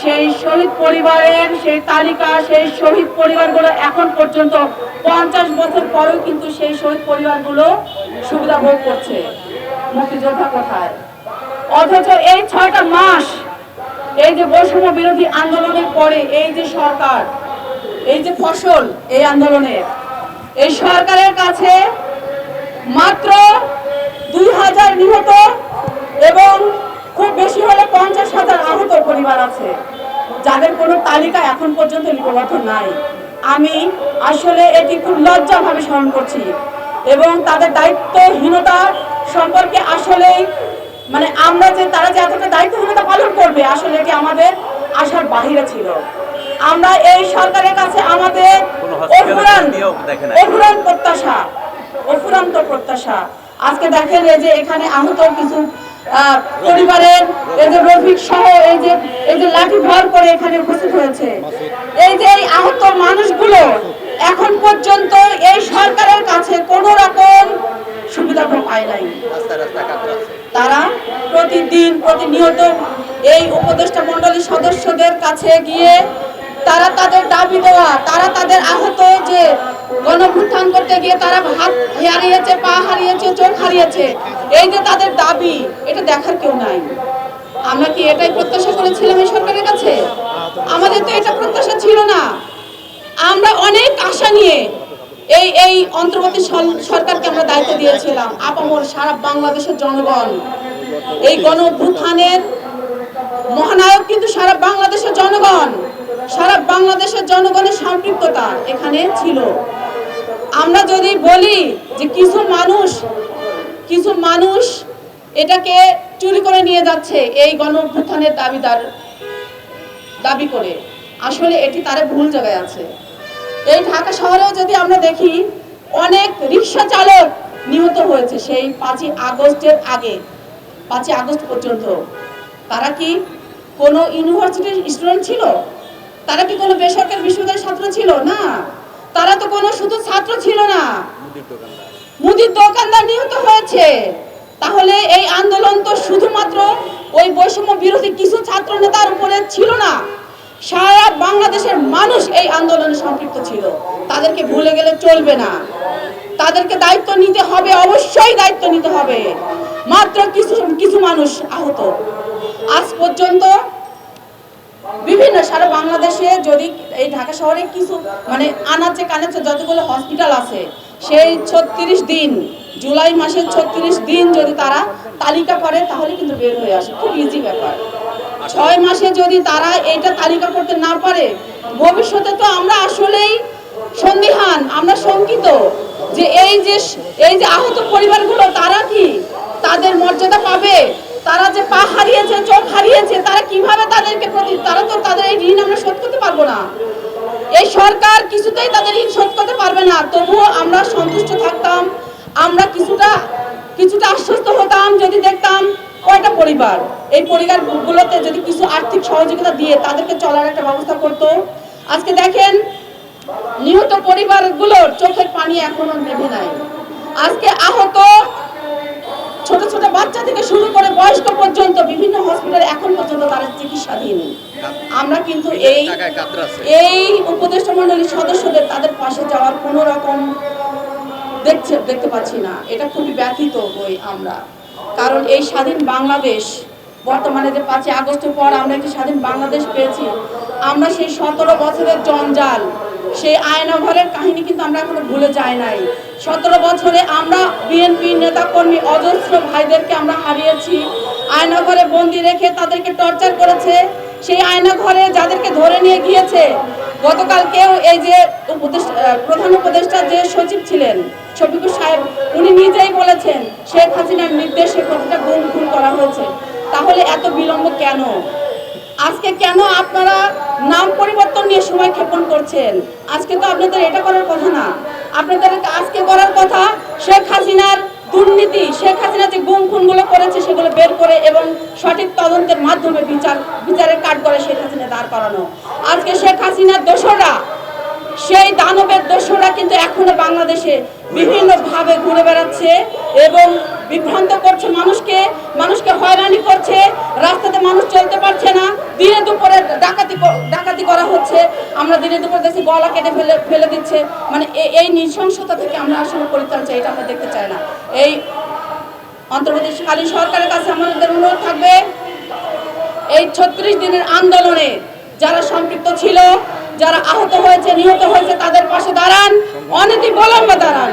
সেই শহীদ পরিবারের সেই তালিকা, সেই শহীদ পরিবারগুলো এখন পর্যন্ত 50 বছর পরেও কিন্তু সেই শহীদ পরিবারগুলো সুবিধা ভোগ করছে। মুক্তিযোদ্ধা কোথায়? অথচ এই 6টা মাস এই যে বৈষম্য বিরোধী আন্দোলনের পরে এই যে সরকার, এই যে ফসল এই আন্দোলনের, এই সরকারের কাছে মাত্র 2000 নিহত এবং খুব বেশি হলে 50,000 আহত পরিবার আছে, যাদের কোনো তালিকা এখন পর্যন্ত লিপিবদ্ধ নাই। আমি আসলে এটি খুব লজ্জাভাবে স্মরণ করছি এবং তাদের দায়িত্বহীনতা সম্পর্কে আসলেই মানে আমরা যে তারা যে এতটা দায়িত্বহীনতা পালন করবে আসলে এটি আমাদের আশার বাহিরে ছিল। আমরা এই সরকারের কাছে আমাদের অফুরন্ত প্রত্যাশা। আজকে দেখেন এই যে এখানে আহত কিছু পরিবারের এই যে রফিক সহ এই যে লাঠি ভর করে এখানে উপস্থিত হয়েছে, এই যে এই আহত মানুষগুলো এখন পর্যন্ত এই সরকারের কাছে কোনো রকম সুবিধা পায় নাই। তারা প্রতিনিয়ত এই উপদেষ্টা মণ্ডলীর সদস্যদের কাছে গিয়ে তারা তাদের দাবি দেওয়া, তারা তাদের আহত যে গণঅভ্যুত্থান করতে গিয়ে তারা হাত হারিয়েছে, পা হারিয়েছে, চোখ হারিয়েছে, এই যে তাদের দাবি, এটা দেখার কেউ নাই। আমরা কি এটাই প্রত্যাশা করেছিলাম এই সরকারের কাছে? আমাদের তো এটা প্রত্যাশা ছিল না। আমরা অনেক আশা নিয়ে এই অন্তর্বর্তী সরকারকে আমরা দায়িত্ব দিয়েছিলাম। আপামর সারা বাংলাদেশের জনগণ, এই গণঅভ্যুত্থানের মহানায়ক কিন্তু সারা বাংলাদেশের জনগণ, সারা বাংলাদেশের জনগণের সম্পৃক্ততা এখানে ছিল। আমরা যদি বলি যে কিছু মানুষ এটাকে চুরি করে নিয়ে যাচ্ছে এই গণঅভ্যুত্থানের দাবি করে, আসলে এটি তারা ভুল জায়গায় আছে। এই ঢাকা শহরেও যদি আমরা দেখি অনেক রিক্সা চালক নিহত হয়েছে সেই 5ই আগস্টের আগে, 5ই আগস্ট পর্যন্ত। তারা কি কোনো ইউনিভার্সিটির স্টুডেন্ট ছিল? তারা কি কোনো বেসরকারি বিশ্ববিদ্যালয়ের ছাত্র ছিল? না, তারা তো কোনো শুধু ছাত্র ছিল না, মুদির দোকানদার নিহত হয়েছে। তাহলে এই আন্দোলন তো শুধুমাত্র ওই বৈষম্য বিরোধী কিছু ছাত্র নেতার উপরে ছিল না, সারা বাংলাদেশের মানুষ এই আন্দোলনে সম্পৃক্ত ছিল। তাদেরকে ভুলে গেলে চলবে না, তাদেরকে দায়িত্ব নিতে হবে, অবশ্যই দায়িত্ব নিতে হবে। মাত্র কিছু মানুষ আহত। আজ পর্যন্ত বিভিন্ন সারা বাংলাদেশে যদি এই ঢাকা শহরে কিছু মানে আনাচে কানাচে যতগুলো হসপিটাল আছে, সেই 36 দিন, জুলাই মাসের 36 দিন যদি তারা তালিকা করে তাহলে কিন্তু বের হয়ে আসে, খুব ইজি ব্যাপার। 6 মাসে যদি তারা এটা তালিকা করতে না পারে, ভবিষ্যতে তো আমরা আসলেই সন্দিহান, আমরা শঙ্কিত যে এই যে আহত পরিবারগুলো তারা কি তাদের মর্যাদা পাবে? তারা যে পা হারিয়েছে, চোখ হারিয়েছে, তারা কিভাবে তারা তো তাদের এই ঋণ আমরা শোধ করতে পারবো না। এই সরকার কিছুতেই তাদের ঋণ শোধ করতে পারবে না। তবুও আমরা সন্তুষ্ট থাকতাম, আমরা কিছুটা আশ্বস্ত হতাম যদি দেখতাম কয়টা পরিবার এই পরিবারগুলোতে যদি কিছু আর্থিক সহযোগিতা দিয়ে তাদেরকে চলার একটা ব্যবস্থা করতো। আজকে দেখেন নিহত পরিবারগুলোর চোখের পানি এখনো নেভে নাই। আজকে আহত ছোট ছোট বাচ্চা থেকে শুরু করে বয়স্ক পর্যন্ত বিভিন্ন হসপিটালে এখন পর্যন্ত তারা চিকিৎসাধীন। আমরা কিন্তু এই উপদেষ্টা মণ্ডলীর সদস্যদের তাদের পাশে যাওয়ার কোনো রকম দেখতে পাচ্ছি না। এটা খুবই ব্যথিত হই আমরা, কারণ এই স্বাধীন বাংলাদেশ বর্তমানে যে 5ই আগস্টের পর আমরা একটি স্বাধীন বাংলাদেশ পেয়েছি, আমরা সেই 17 বছরের জঞ্জাল, সেই আয়নাঘরের কাহিনী কিন্তু আমরা এখনো ভুলে যাই নাই। 17 বছরে আমরা বিএনপি নেতাকর্মী অজস্র ভাইদেরকে আমরা হারিয়েছি। আয়নাঘরে বন্দি রেখে তাদেরকে টর্চার করেছে। সেই আয়নাঘরে যাদেরকে ধরে নিয়ে গিয়েছে, গতকালকেও এই যে প্রধান উপদেষ্টা যে সচিব ছিলেন শফিকুর সাহেব, উনি নিজেই বলেছেন শেখ হাসিনার নির্দেশে প্রতিটা গুম খুন করা হয়েছে। তাহলে এত বিলম্ব কেন? আজকে কেন আপনারা নাম পরিবর্তন নিয়ে সময় ক্ষেপণ করছেন? আজকে তো আপনাদের এটা করার কথা না, আপনাদের আজকে করার কথা শেখ হাসিনার দুর্নীতি, শেখ হাসিনা যে গুম খুনগুলো করেছে সেগুলো বের করে এবং সঠিক তদন্তের মাধ্যমে বিচারের কাঠ করে শেখ হাসিনা দাঁড় করানো। আজকে শেখ হাসিনার দোষরা, সেই দানবের দোষরা কিন্তু এখনো বাংলাদেশে বিভিন্ন ভাবে ঘুরে বেড়াচ্ছে এবং বিভ্রান্ত করছে মানুষকে হয়রানি করছে। রাস্তাতে মানুষ চলতে পারছে না, দিনে দুপুরে ডাকাতি করা হচ্ছে, আমরা দিনে দুপুরে দেখছি গলা কেটে ফেলে দিচ্ছে। মানে এই নৃশংসতা থেকে আমরা আসলে পরিত্রাণ চাই, এটা আমরা দেখতে চাই না। এই অন্তর্বর্তীকালীন সরকারের কাছে আমাদের অনুরোধ থাকবে, এই 36 দিনের আন্দোলনে যারা সম্পৃক্ত ছিল, যারা আহত হয়েছে, নিহত হয়েছে, তাদের পাশে দাঁড়ান, অনতিবিলম্বে দাঁড়ান।